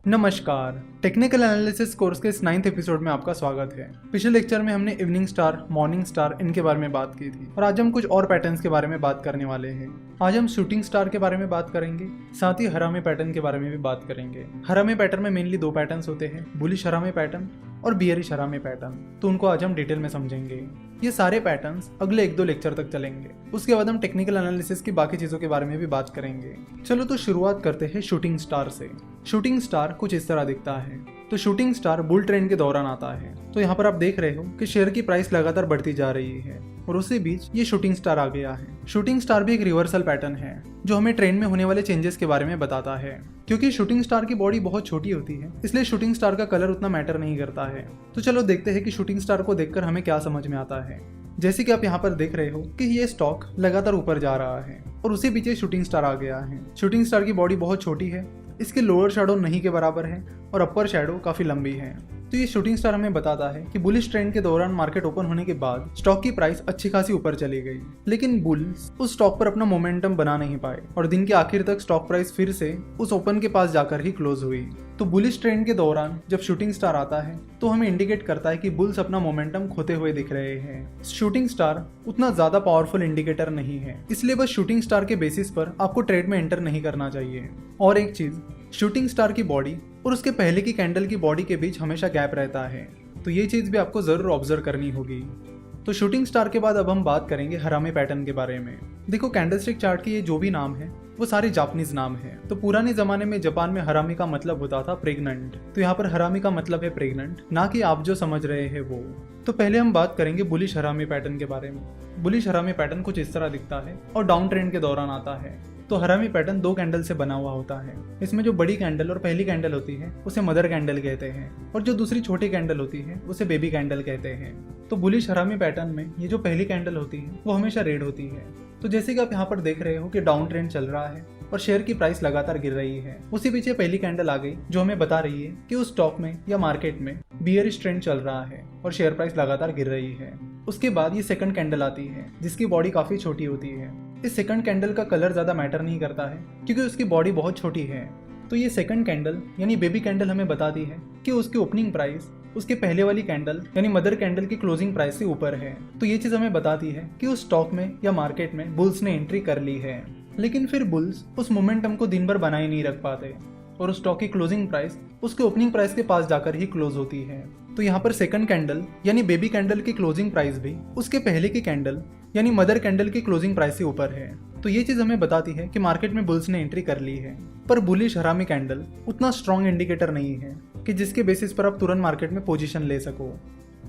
नमस्कार, technical analysis course के इस 9th एपिसोड में आपका स्वागत है। पिछले लेक्चर में हमने इवनिंग स्टार, मॉर्निंग स्टार इनके बारे में बात की थी और आज हम कुछ और पैटर्न्स के बारे में बात करने वाले हैं। आज हम शूटिंग स्टार के बारे में बात करेंगे, साथ ही हरामे पैटर्न के बारे में भी बात करेंगे। हरामे पैटर्न में मेनली दो पैटर्न्स होते हैं, बुलिश हरामे पैटर्न और बियरिश हरामे पैटर्न, तो उनको आज हम डिटेल में समझेंगे। ये सारे पैटर्न्स अगले 1-2 लेक्चर तक चलेंगे। उसके बाद हम टेक्निकल एनालिसिस की बाकी चीजों के बारे में भी बात करेंगे। चलो तो शुरुआत करते हैं शूटिंग स्टार से। शूटिंग स्टार कुछ इस तरह दिखता है। तो शूटिंग स्टार बुल ट्रेंड के दौरान आता है। तो यहाँ पर आप देख रहे हो कि शेयर की प्राइस लगातार बढ़ती जा रही है और उसी बीच ये शूटिंग स्टार आ गया है। शूटिंग स्टार भी एक रिवर्सल पैटर्न है जो हमें ट्रेंड में होने वाले चेंजेस के बारे में बताता है। क्योंकि शूटिंग स्टार की बॉडी बहुत छोटी होती है, इसलिए शूटिंग स्टार का कलर उतना मैटर नहीं करता है। तो चलो देखते हैं कि शूटिंग स्टार को देखकर हमें क्या समझ में आता है। जैसे कि आप यहाँ पर देख रहे हो कि ये स्टॉक लगातार ऊपर जा रहा है और उसी पीछे शूटिंग स्टार आ गया है। शूटिंग स्टार की बॉडी बहुत छोटी है, इसके लोअर शैडो नहीं के बराबर है और अपर शैडो काफी लंबी है। तो ये शूटिंग स्टार हमें बताता है कि बुलिश ट्रेंड के दौरान मार्केट ओपन होने के बाद स्टॉक की प्राइस अच्छी खासी ऊपर चली गई, लेकिन बुल्स उस स्टॉक पर अपना मोमेंटम बना नहीं पाए और दिन के आखिर तक स्टॉक प्राइस फिर से उस ओपन के पास जाकर ही क्लोज हुई। तो बुलिश ट्रेंड के दौरान जब शूटिंग स्टार आता है तो हमें इंडिकेट करता है कि बुल्स अपना मोमेंटम खोते हुए दिख रहे हैं। शूटिंग स्टार उतना ज्यादा पावरफुल इंडिकेटर नहीं है, इसलिए बस शूटिंग स्टार के बेसिस पर आपको ट्रेड में एंटर नहीं करना चाहिए। और एक चीज, शूटिंग स्टार की बॉडी और उसके पहले की कैंडल की बॉडी के बीच हमेशा गैप रहता है, तो ये चीज भी आपको जरूर ऑब्जर्व करनी होगी। तो शूटिंग स्टार के बाद अब हम बात करेंगे हरामे पैटर्न के बारे में। देखो, कैंडलस्टिक चार्ट के ये जो भी नाम है वो सारे जापानीज नाम है। तो पुराने जमाने में जापान में हरामी का मतलब होता था प्रेग्नेंट, तो यहाँ पर हरामी का मतलब है प्रेग्नेंट, ना कि आप जो समझ रहे हैं वो। तो पहले हम बात करेंगे बुलिश हरामी पैटर्न के बारे में। बुलिश हरामी पैटर्न कुछ इस तरह दिखता है और डाउन ट्रेंड के दौरान आता है। तो हरामी पैटर्न 2 कैंडल से बना हुआ होता है। इसमें जो बड़ी कैंडल और पहली कैंडल होती है उसे मदर कैंडल कहते हैं और जो दूसरी छोटी कैंडल होती है उसे बेबी कैंडल कहते हैं। तो बुलिश हरामी पैटर्न में ये जो पहली कैंडल होती है वो हमेशा रेड होती है। तो जैसे कि आप यहाँ पर देख रहे हो कि डाउन ट्रेंड चल रहा है और शेयर की प्राइस लगातार गिर रही है, उसी पीछे पहली कैंडल आ गई जो हमें बता रही है कि उस स्टॉक में या मार्केट में बियरिश ट्रेंड चल रहा है और शेयर प्राइस लगातार गिर रही है। उसके बाद ये सेकंड कैंडल आती है जिसकी बॉडी काफी छोटी होती है। इस सेकंड कैंडल का कलर ज्यादा मैटर नहीं करता है क्योंकि उसकी बॉडी बहुत छोटी है। तो ये सेकंड कैंडल यानी बेबी कैंडल हमें बताती है कि उसकी ओपनिंग प्राइस उसके पहले वाली कैंडल यानी मदर कैंडल की क्लोजिंग प्राइस से ऊपर है। तो ये चीज हमें बताती है कि उस स्टॉक में या मार्केट में बुल्स ने एंट्री कर ली है। लेकिन फिर बुल्स उस मोमेंटम को दिन भर बनाए नहीं रख पाते और उस स्टॉक की क्लोजिंग प्राइस उसके ओपनिंग प्राइस के पास जाकर ही क्लोज होती है। तो यहाँ पर सेकंड कैंडल यानी बेबी कैंडल की क्लोजिंग प्राइस भी उसके पहले की कैंडल यानी मदर कैंडल की क्लोजिंग प्राइस से ऊपर है। तो ये चीज हमें बताती है कि मार्केट में बुल्स ने एंट्री कर ली है। पर बुलिश हरामी कैंडल उतना स्ट्रॉन्ग इंडिकेटर नहीं है कि जिसके बेसिस पर आप तुरंत मार्केट में पोजीशन ले सको।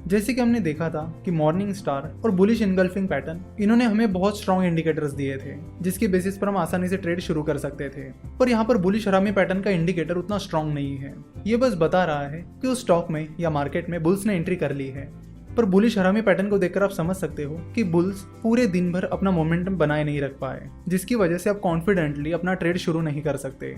जैसे कि हमने देखा था कि मॉर्निंग स्टार और बुलिश इनगल्फिंग पैटर्न इन्होंने हमें बहुत स्ट्रॉन्ग इंडिकेटर्स दिए थे जिसके बेसिस पर हम आसानी से ट्रेड शुरू कर सकते थे। पर यहाँ पर बुलिश हरामी पैटर्न का इंडिकेटर उतना स्ट्रॉन्ग नहीं है, ये बस बता रहा है कि उस स्टॉक में या मार्केट में बुल्स ने एंट्री कर ली है। पर बुलिश हरामी पैटर्न को देखकर आप समझ सकते हो कि बुल्स पूरे दिन भर अपना मोमेंटम बनाए नहीं रख पाए, जिसकी वजह से आप कॉन्फिडेंटली अपना ट्रेड शुरू नहीं कर सकते।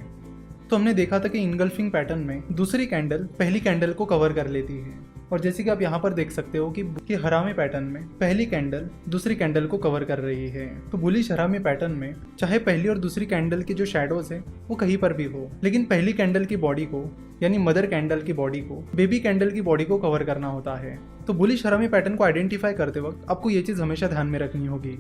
तो हमने देखा था कि इनगल्फिंग पैटर्न में दूसरी कैंडल पहली कैंडल को कवर कर लेती है और जैसे कि आप यहाँ पर देख सकते हो कि हरामी पैटर्न में पहली कैंडल दूसरी कैंडल को कवर कर रही है। तो बुलिश हरामी पैटर्न में चाहे पहली और दूसरी कैंडल की जो शैडोज है वो कहीं पर भी हो, लेकिन पहली कैंडल की बॉडी को यानी मदर कैंडल की बॉडी को बेबी कैंडल की बॉडी को कवर करना होता है। तो बुलिश हरामी पैटर्न को आइडेंटिफाई करते वक्त आपको ये चीज हमेशा ध्यान में रखनी होगी।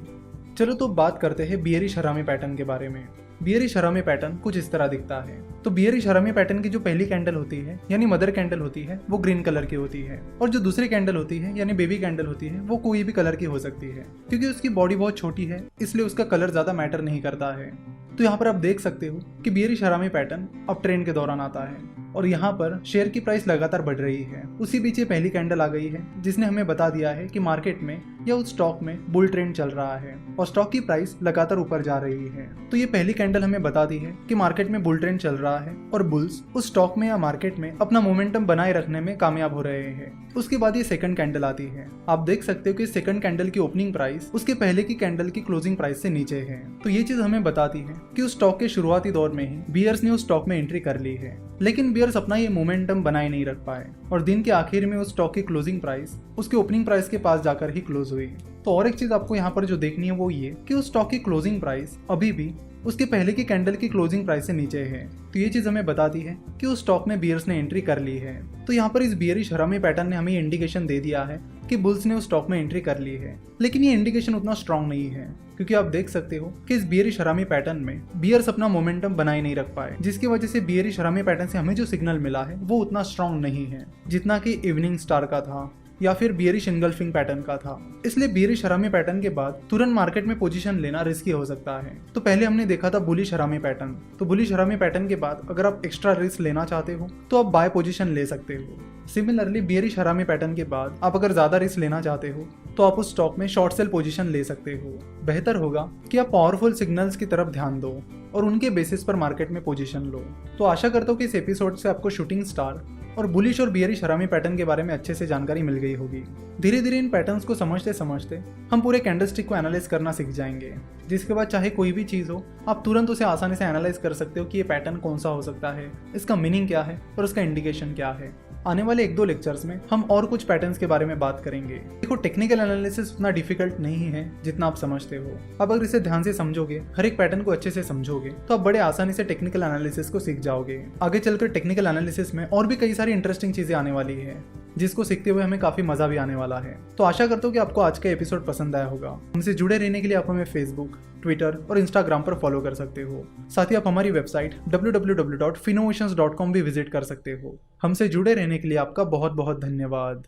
चलो तो बात करते हैं बियरिश हरामी पैटर्न के बारे में। बियरिश हरामी पैटर्न कुछ इस तरह दिखता है। तो बियरिश हरामी पैटर्न की जो पहली कैंडल होती है यानी मदर कैंडल होती है वो ग्रीन कलर की होती है और जो दूसरी कैंडल होती है यानी बेबी कैंडल होती है वो कोई भी कलर की हो सकती है। क्योंकि उसकी बॉडी बहुत छोटी है इसलिए उसका कलर ज्यादा मैटर नहीं करता है। तो यहाँ पर आप देख सकते हो कि बियरिश हरामी पैटर्न अप ट्रेंड के दौरान आता है और यहाँ पर शेयर की प्राइस लगातार बढ़ रही है। उसी बीच ये पहली कैंडल आ गई है जिसने हमें बता दिया है कि मार्केट में या उस स्टॉक में बुल ट्रेंड चल रहा है और स्टॉक की प्राइस लगातार ऊपर जा रही है। तो ये पहली कैंडल हमें बताती है कि मार्केट में बुल ट्रेंड चल रहा है और बुल्स उस स्टॉक में या मार्केट में अपना मोमेंटम बनाए रखने में कामयाब हो रहे हैं। उसके बाद ये सेकंड कैंडल आती है। आप देख सकते हो कि सेकंड कैंडल की ओपनिंग प्राइस उसके पहले की कैंडल की क्लोजिंग प्राइस से नीचे है। तो ये चीज हमें बताती है कि उस स्टॉक के शुरुआती दौर में ही बियर्स ने उस स्टॉक में एंट्री कर ली है लेकिन बियर्स अपना ये मोमेंटम बनाए नहीं रख पाए और दिन के आखिर में उस स्टॉक की क्लोजिंग प्राइस उसके ओपनिंग प्राइस के पास जाकर ही क्लोज हुई। तो और एक चीज आपको यहाँ पर जो देखनी है वो ये कि उस स्टॉक की क्लोजिंग प्राइस अभी भी उसके पहले की कैंडल की क्लोजिंग प्राइस से नीचे है। तो ये चीज हमें बताती है कि उस स्टॉक में बियर्स ने एंट्री कर ली है। तो यहाँ पर इस बियरिश हरामी पैटर्न ने हमें इंडिकेशन दे दिया है कि बुल्स ने उस स्टॉक में एंट्री कर ली है, लेकिन ये इंडिकेशन उतना स्ट्रांग नहीं है क्योंकि आप देख सकते हो कि इस बियरिश हरामी पैटर्न में बियर्स अपना मोमेंटम बनाए नहीं रख पाए, जिसकी वजह से बियरिश हरामी पैटर्न से हमें जो सिग्नल मिला है वो उतना स्ट्रांग नहीं है जितना कि इवनिंग स्टार का था या फिर बियरिश इंगल्फिंग पैटर्न का था। इसलिए बियरिश हरामी पैटर्न के बाद तुरंत मार्केट में पोजीशन लेना रिस्की हो सकता है। तो पहले हमने देखा था बुलिश हरामी पैटर्न, तो बुलिश हरामी पैटर्न के बाद अगर आप एक्स्ट्रा रिस्क लेना चाहते हो तो आप बाय पोजीशन ले सकते हो। सिमिलरली बियरिश हरामी पैटर्न के बाद आप अगर ज्यादा रिस्क लेना चाहते हो तो आप उस स्टॉक में शॉर्ट सेल पोजीशन ले सकते हो। बेहतर होगा कि आप पावरफुल सिग्नल्स की तरफ ध्यान दो और उनके बेसिस पर मार्केट में पोजीशन लो। तो आशा करता हूँ कि इस एपिसोड से आपको शूटिंग स्टार और बुलिश और बियरिश हरामी पैटर्न के बारे में अच्छे से जानकारी मिल गई होगी। धीरे धीरे इन पैटर्न्स को समझते समझते हम पूरे कैंडलस्टिक को एनालाइज करना सीख जाएंगे, जिसके बाद चाहे कोई भी चीज़ हो आप तुरंत उसे आसानी से एनालाइज कर सकते हो कि ये पैटर्न कौन सा हो सकता है, इसका मीनिंग क्या है और उसका इंडिकेशन क्या है। आने वाले 1-2 लेक्चर्स में हम और कुछ पैटर्न्स के बारे में बात करेंगे। देखो, टेक्निकल एनालिसिस उतना डिफिकल्ट नहीं है जितना आप समझते हो। अब अगर इसे ध्यान से समझोगे, हर एक पैटर्न को अच्छे से समझोगे, तो आप बड़े आसानी से टेक्निकल एनालिसिस को सीख जाओगे। आगे चलकर टेक्निकल एनालिसिस में और भी कई सारी इंटरेस्टिंग चीजें आने वाली है, जिसको सीखते हुए हमें काफी मजा भी आने वाला है। तो आशा करता हूँ कि आपको आज का एपिसोड पसंद आया होगा। हमसे जुड़े रहने के लिए आप हमें फेसबुक, ट्विटर और इंस्टाग्राम पर फॉलो कर सकते हो। साथ ही आप हमारी वेबसाइट www.finnovations.com भी विजिट कर सकते हो। हमसे जुड़े रहने के लिए आपका बहुत बहुत धन्यवाद।